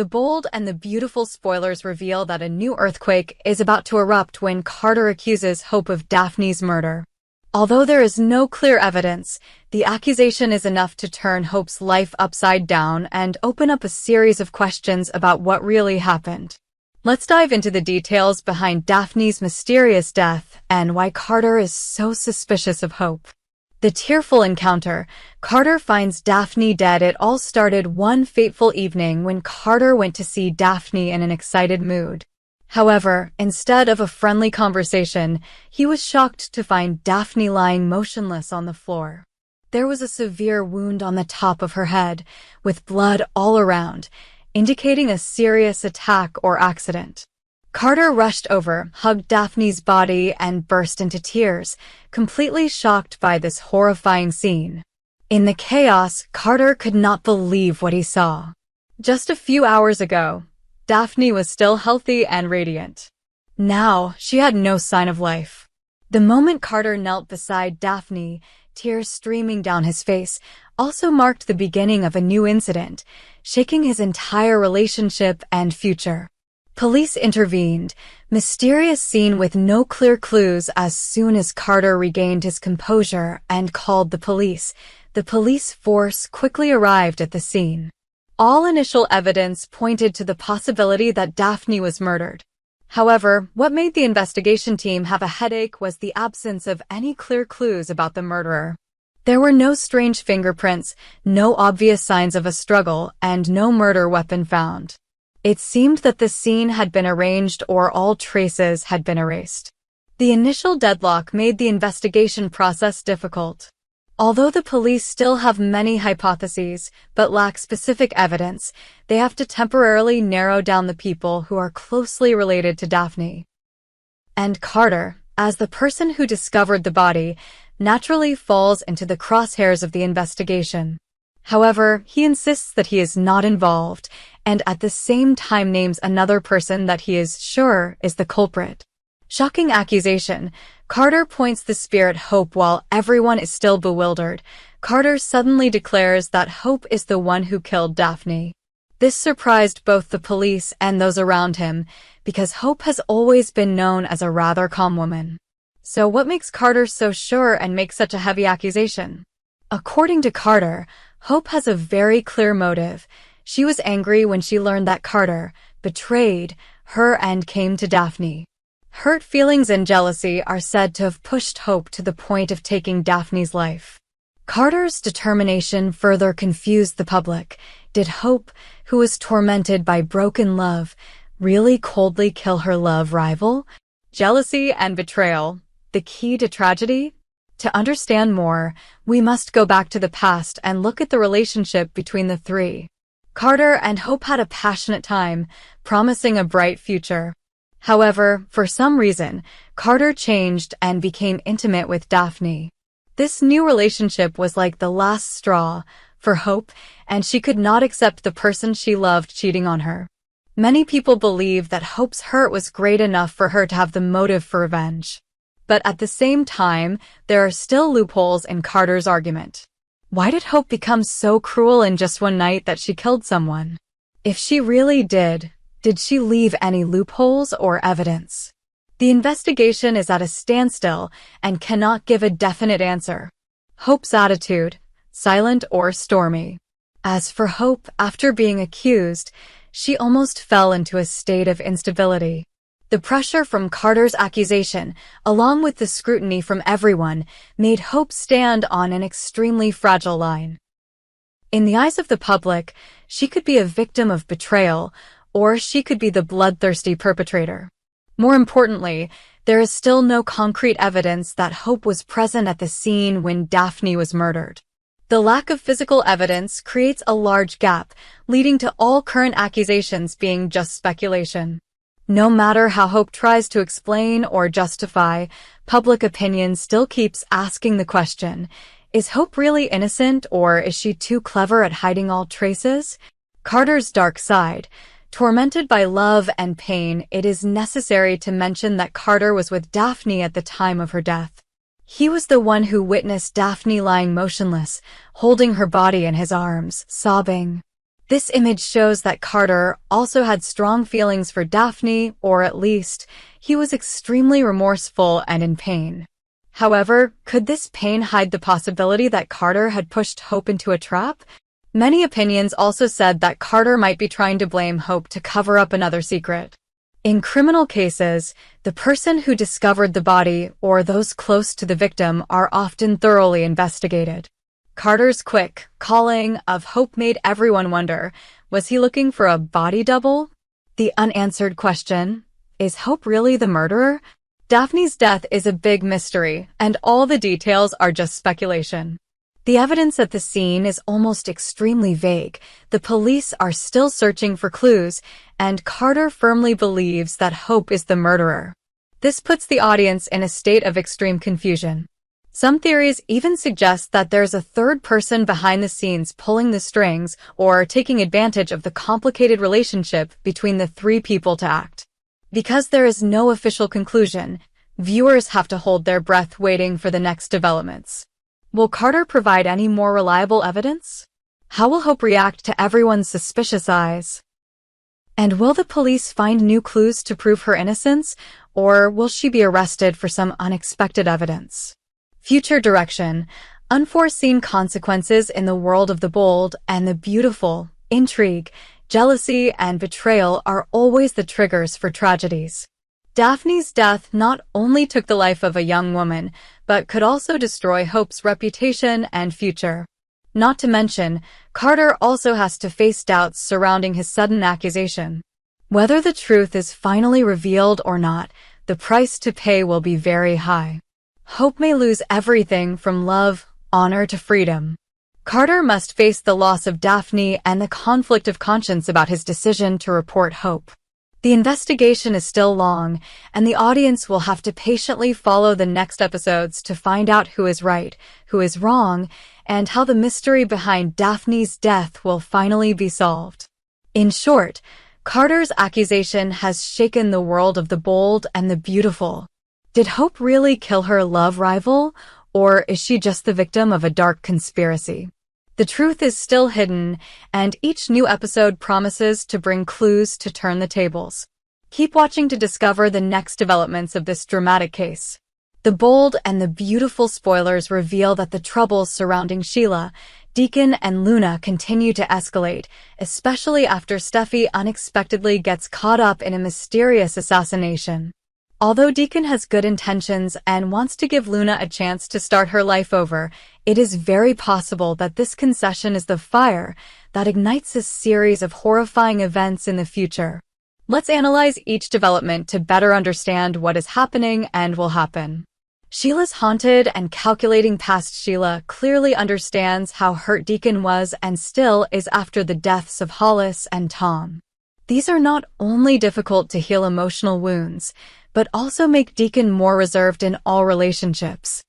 The bold and the beautiful spoilers reveal that a new earthquake is about to erupt when Carter accuses Hope of Daphne's murder. Although there is no clear evidence, the accusation is enough to turn Hope's life upside down and open up a series of questions about what really happened. Let's dive into the details behind Daphne's mysterious death and why Carter is so suspicious of Hope. The tearful encounter. Carter finds Daphne dead. It all started one fateful evening when Carter went to see Daphne in an excited mood. However, instead of a friendly conversation, he was shocked to find Daphne lying motionless on the floor. There was a severe wound on the top of her head, with blood all around, indicating a serious attack or accident. Carter rushed over, hugged Daphne's body, and burst into tears, completely shocked by this horrifying scene. In the chaos, Carter could not believe what he saw. Just a few hours ago, Daphne was still healthy and radiant. Now, she had no sign of life. The moment Carter knelt beside Daphne, tears streaming down his face, also marked the beginning of a new incident, shaking his entire relationship and future. Police intervened, mysterious scene with no clear clues. As soon as Carter regained his composure and called the police force quickly arrived at the scene. All initial evidence pointed to the possibility that Daphne was murdered. However, what made the investigation team have a headache was the absence of any clear clues about the murderer. There were no strange fingerprints, no obvious signs of a struggle, and no murder weapon found. It seemed that the scene had been arranged or all traces had been erased. The initial deadlock made the investigation process difficult. Although the police still have many hypotheses but lack specific evidence, they have to temporarily narrow down the people who are closely related to Daphne. And Carter, as the person who discovered the body, naturally falls into the crosshairs of the investigation. However, he insists that he is not involved, and at the same time names another person that he is sure is the culprit. Shocking accusation. Carter points the spear at Hope while everyone is still bewildered. Carter suddenly declares that Hope is the one who killed Daphne. This surprised both the police and those around him, because Hope has always been known as a rather calm woman. So what makes Carter so sure and make such a heavy accusation? According to Carter, Hope has a very clear motive. She was angry when she learned that Carter betrayed her and came to Daphne. Hurt feelings and jealousy are said to have pushed Hope to the point of taking Daphne's life. Carter's determination further confused the public. Did Hope, who was tormented by broken love, really coldly kill her love rival? Jealousy and betrayal, the key to tragedy? To understand more, we must go back to the past and look at the relationship between the three. Carter and Hope had a passionate time, promising a bright future. However, for some reason, Carter changed and became intimate with Daphne. This new relationship was like the last straw for Hope, and she could not accept the person she loved cheating on her. Many people believe that Hope's hurt was great enough for her to have the motive for revenge. But at the same time, there are still loopholes in Carter's argument. Why did Hope become so cruel in just one night that she killed someone? If she really did she leave any loopholes or evidence? The investigation is at a standstill and cannot give a definite answer. Hope's attitude, silent or stormy. As for Hope, after being accused, she almost fell into a state of instability. The pressure from Carter's accusation, along with the scrutiny from everyone, made Hope stand on an extremely fragile line. In the eyes of the public, she could be a victim of betrayal, or she could be the bloodthirsty perpetrator. More importantly, there is still no concrete evidence that Hope was present at the scene when Daphne was murdered. The lack of physical evidence creates a large gap, leading to all current accusations being just speculation. No matter how Hope tries to explain or justify, public opinion still keeps asking the question, is Hope really innocent, or is she too clever at hiding all traces? Carter's dark side. Tormented by love and pain, it is necessary to mention that Carter was with Daphne at the time of her death. He was the one who witnessed Daphne lying motionless, holding her body in his arms, sobbing. This image shows that Carter also had strong feelings for Daphne, or at least, he was extremely remorseful and in pain. However, could this pain hide the possibility that Carter had pushed Hope into a trap? Many opinions also said that Carter might be trying to blame Hope to cover up another secret. In criminal cases, the person who discovered the body or those close to the victim are often thoroughly investigated. Carter's quick calling of Hope made everyone wonder, was he looking for a body double? The unanswered question, is Hope really the murderer? Daphne's death is a big mystery, and all the details are just speculation. The evidence at the scene is almost extremely vague. The police are still searching for clues, and Carter firmly believes that Hope is the murderer. This puts the audience in a state of extreme confusion. Some theories even suggest that there's a third person behind the scenes pulling the strings or taking advantage of the complicated relationship between the three people to act. Because there is no official conclusion, viewers have to hold their breath waiting for the next developments. Will Carter provide any more reliable evidence? How will Hope react to everyone's suspicious eyes? And will the police find new clues to prove her innocence, or will she be arrested for some unexpected evidence? Future direction, unforeseen consequences in the world of the bold and the beautiful, intrigue, jealousy, and betrayal are always the triggers for tragedies. Daphne's death not only took the life of a young woman, but could also destroy Hope's reputation and future. Not to mention, Carter also has to face doubts surrounding his sudden accusation. Whether the truth is finally revealed or not, the price to pay will be very high. Hope may lose everything from love, honor to freedom. Carter must face the loss of Daphne and the conflict of conscience about his decision to report Hope. The investigation is still long, and the audience will have to patiently follow the next episodes to find out who is right, who is wrong, and how the mystery behind Daphne's death will finally be solved. In short, Carter's accusation has shaken the world of the bold and the beautiful. Did Hope really kill her love rival, or is she just the victim of a dark conspiracy? The truth is still hidden, and each new episode promises to bring clues to turn the tables. Keep watching to discover the next developments of this dramatic case. The bold and the beautiful spoilers reveal that the troubles surrounding Sheila, Deacon, and Luna continue to escalate, especially after Stephy unexpectedly gets caught up in a mysterious assassination. Although Deacon has good intentions and wants to give Luna a chance to start her life over, it is very possible that this concession is the fire that ignites a series of horrifying events in the future. Let's analyze each development to better understand what is happening and will happen. Sheila's haunted and calculating past. Sheila clearly understands how hurt Deacon was and still is after the deaths of Hollis and Tom. These are not only difficult to heal emotional wounds, but also make Deacon more reserved in all relationships.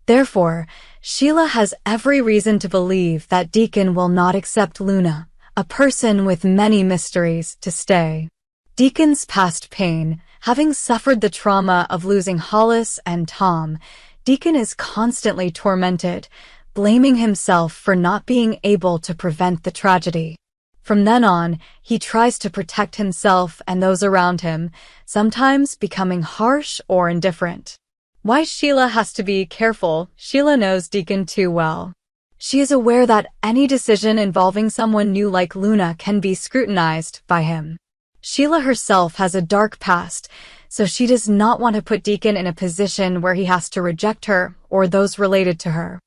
Therefore, Sheila has every reason to believe that Deacon will not accept Luna, a person with many mysteries, to stay. Deacon's past pain, having suffered the trauma of losing Hollis and Tom, Deacon is constantly tormented, blaming himself for not being able to prevent the tragedy. From then on, he tries to protect himself and those around him, sometimes becoming harsh or indifferent. Why Sheila has to be careful? Sheila knows Deacon too well. She is aware that any decision involving someone new like Luna can be scrutinized by him. Sheila herself has a dark past, so she does not want to put Deacon in a position where he has to reject her or those related to her.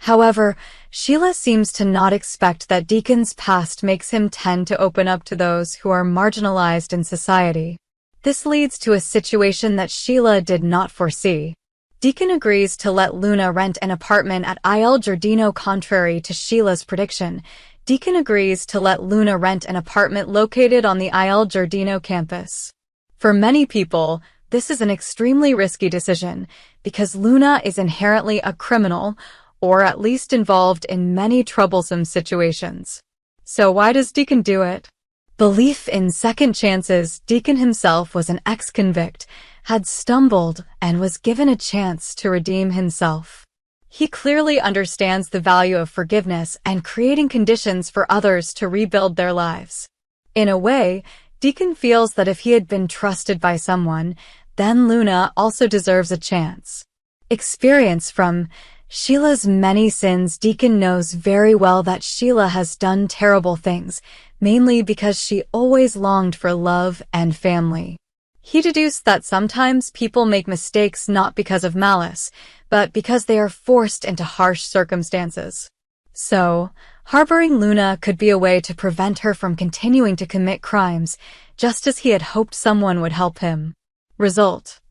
However, Sheila seems to not expect that Deacon's past makes him tend to open up to those who are marginalized in society. This leads to a situation that Sheila did not foresee. Deacon agrees to let Luna rent an apartment at Il Giardino. Contrary to Sheila's prediction, Deacon agrees to let Luna rent an apartment located on the Il Giardino campus. For many people, this is an extremely risky decision because Luna is inherently a criminal, or at least involved in many troublesome situations. So why does Deacon do it? Belief in second chances. Deacon himself was an ex-convict, had stumbled, and was given a chance to redeem himself. He clearly understands the value of forgiveness and creating conditions for others to rebuild their lives. In a way, Deacon feels that if he had been trusted by someone, then Luna also deserves a chance. Experience from Sheila's many sins. Deacon knows very well that Sheila has done terrible things, mainly because she always longed for love and family. He deduced that sometimes people make mistakes not because of malice, but because they are forced into harsh circumstances. So, harboring Luna could be a way to prevent her from continuing to commit crimes, just as he had hoped someone would help him. Result: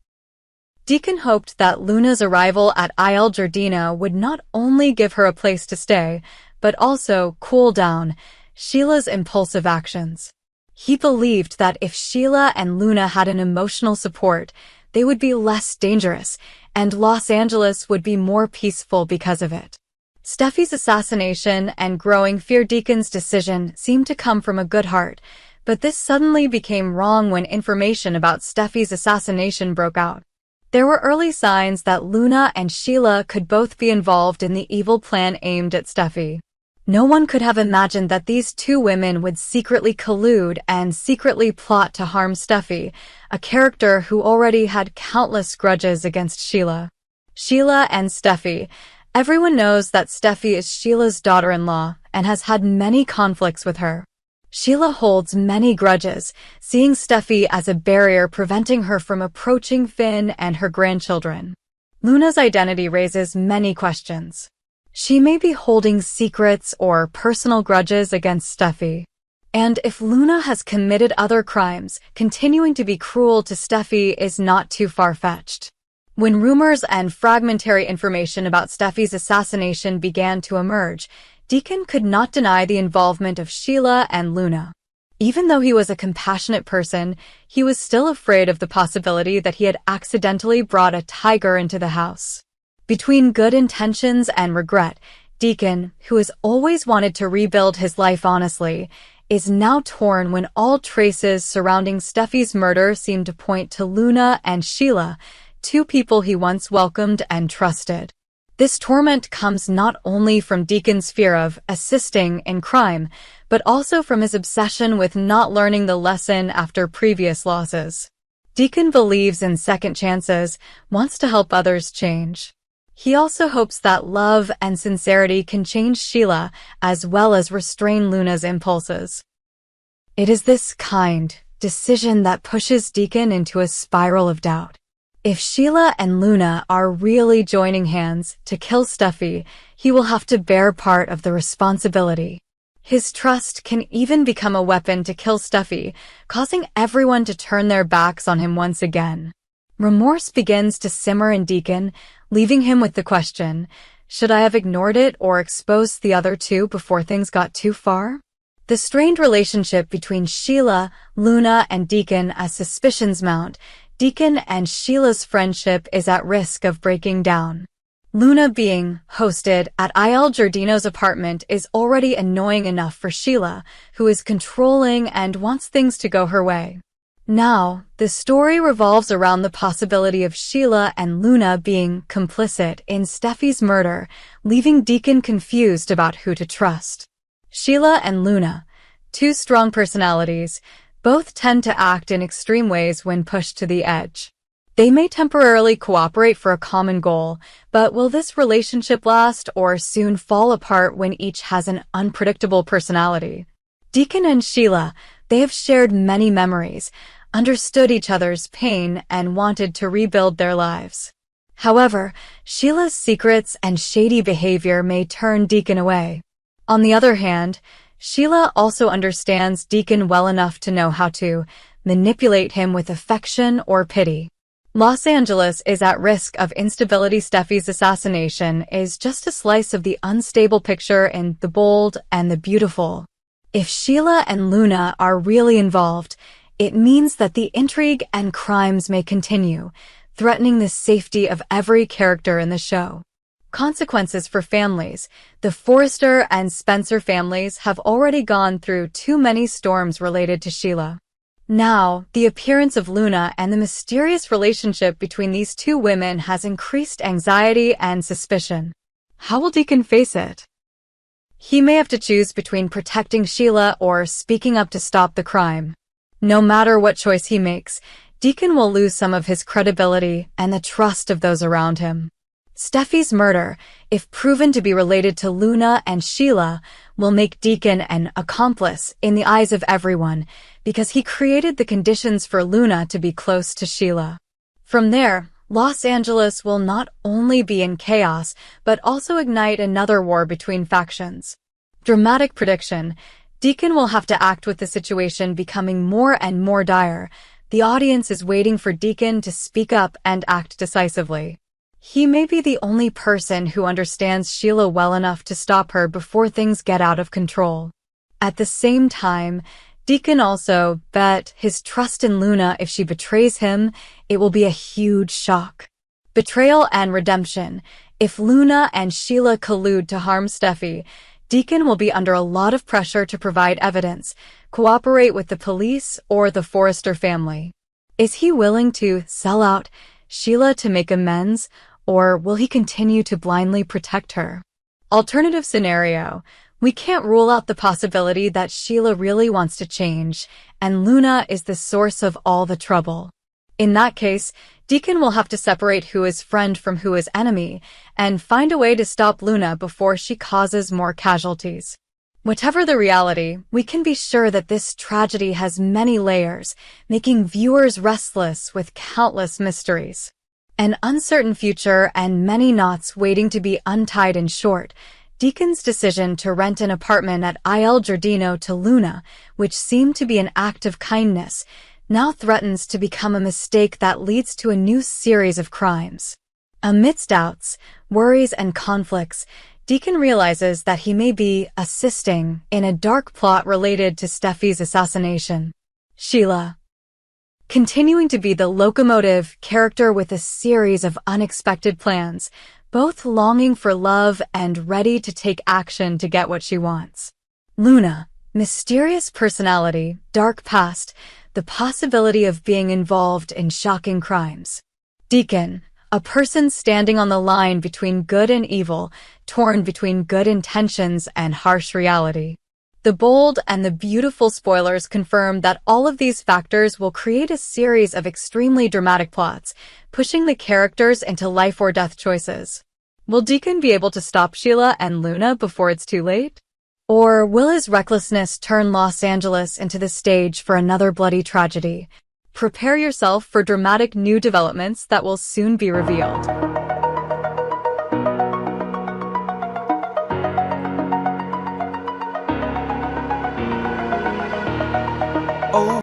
Deacon hoped that Luna's arrival at Il Giardino would not only give her a place to stay, but also cool down Sheila's impulsive actions. He believed that if Sheila and Luna had an emotional support, they would be less dangerous, and Los Angeles would be more peaceful because of it. Stephy's assassination and growing fear. Deacon's decision seemed to come from a good heart, but this suddenly became wrong when information about Stephy's assassination broke out. There were early signs that Luna and Sheila could both be involved in the evil plan aimed at Stephy. No one could have imagined that these two women would secretly collude and secretly plot to harm Stephy, a character who already had countless grudges against Sheila. Sheila and Stephy. Everyone knows that Stephy is Sheila's daughter-in-law and has had many conflicts with her. Sheila holds many grudges, seeing Stephy as a barrier preventing her from approaching Finn and her grandchildren. Luna's identity raises many questions. She may be holding secrets or personal grudges against Stephy. And if Luna has committed other crimes, continuing to be cruel to Stephy is not too far-fetched. When rumors and fragmentary information about Stephy's assassination began to emerge, Deacon could not deny the involvement of Sheila and Luna. Even though he was a compassionate person, he was still afraid of the possibility that he had accidentally brought a tiger into the house. Between good intentions and regret, Deacon, who has always wanted to rebuild his life honestly, is now torn when all traces surrounding Stephy's murder seem to point to Luna and Sheila, two people he once welcomed and trusted. This torment comes not only from Deacon's fear of assisting in crime, but also from his obsession with not learning the lesson after previous losses. Deacon believes in second chances, wants to help others change. He also hopes that love and sincerity can change Sheila as well as restrain Luna's impulses. It is this decision that pushes Deacon into a spiral of doubt. If Sheila and Luna are really joining hands to kill Stephy, he will have to bear part of the responsibility. His trust can even become a weapon to kill Stephy, causing everyone to turn their backs on him once again. Remorse begins to simmer in Deacon, leaving him with the question, should I have ignored it or exposed the other two before things got too far? The strained relationship between Sheila, Luna, and Deacon as suspicions mount. Deacon and Sheila's friendship is at risk of breaking down. Luna being hosted at Il Giardino's apartment is already annoying enough for Sheila, who is controlling and wants things to go her way. Now, the story revolves around the possibility of Sheila and Luna being complicit in Stephy's murder, leaving Deacon confused about who to trust. Sheila and Luna, two strong personalities, both tend to act in extreme ways when pushed to the edge. They may temporarily cooperate for a common goal, but will this relationship last or soon fall apart when each has an unpredictable personality? Deacon and Sheila, they have shared many memories, understood each other's pain, and wanted to rebuild their lives. However, Sheila's secrets and shady behavior may turn Deacon away. On the other hand, Sheila also understands Deacon well enough to know how to manipulate him with affection or pity. Los Angeles is at risk of instability. Stephy's assassination is just a slice of the unstable picture in The Bold and the Beautiful. If Sheila and Luna are really involved, it means that the intrigue and crimes may continue, threatening the safety of every character in the show. Consequences for families. The Forrester and Spencer families have already gone through too many storms related to Sheila. Now, the appearance of Luna and the mysterious relationship between these two women has increased anxiety and suspicion. How will Deacon face it? He may have to choose between protecting Sheila or speaking up to stop the crime. No matter what choice he makes, Deacon will lose some of his credibility and the trust of those around him. Stephy's murder, if proven to be related to Luna and Sheila, will make Deacon an accomplice in the eyes of everyone because he created the conditions for Luna to be close to Sheila. From there, Los Angeles will not only be in chaos, but also ignite another war between factions. Dramatic prediction: Deacon will have to act with the situation becoming more and more dire. The audience is waiting for Deacon to speak up and act decisively. He may be the only person who understands Sheila well enough to stop her before things get out of control. At the same time, Deacon also bet his trust in Luna. If she betrays him, it will be a huge shock. Betrayal and redemption: if Luna and Sheila collude to harm Stephy, Deacon will be under a lot of pressure to provide evidence, cooperate with the police or the Forrester family. Is he willing to sell out Sheila to make amends, or will he continue to blindly protect her? Alternative scenario: we can't rule out the possibility that Sheila really wants to change, and Luna is the source of all the trouble. In that case, Deacon will have to separate who is friend from who is enemy, and find a way to stop Luna before she causes more casualties. Whatever the reality, we can be sure that this tragedy has many layers, making viewers restless with countless mysteries. An uncertain future and many knots waiting to be untied. In short, Deacon's decision to rent an apartment at Il Giardino to Luna, which seemed to be an act of kindness, now threatens to become a mistake that leads to a new series of crimes. Amidst doubts, worries, and conflicts, Deacon realizes that he may be assisting in a dark plot related to Stephy's assassination. Sheila, continuing to be the locomotive character with a series of unexpected plans, both longing for love and ready to take action to get what she wants. Luna, mysterious personality, dark past, the possibility of being involved in shocking crimes. Deacon, a person standing on the line between good and evil, torn between good intentions and harsh reality. The bold and the beautiful spoilers confirm that all of these factors will create a series of extremely dramatic plots, pushing the characters into life or death choices. Will Deacon be able to stop Sheila and Luna before it's too late? Or will his recklessness turn Los Angeles into the stage for another bloody tragedy? Prepare yourself for dramatic new developments that will soon be revealed.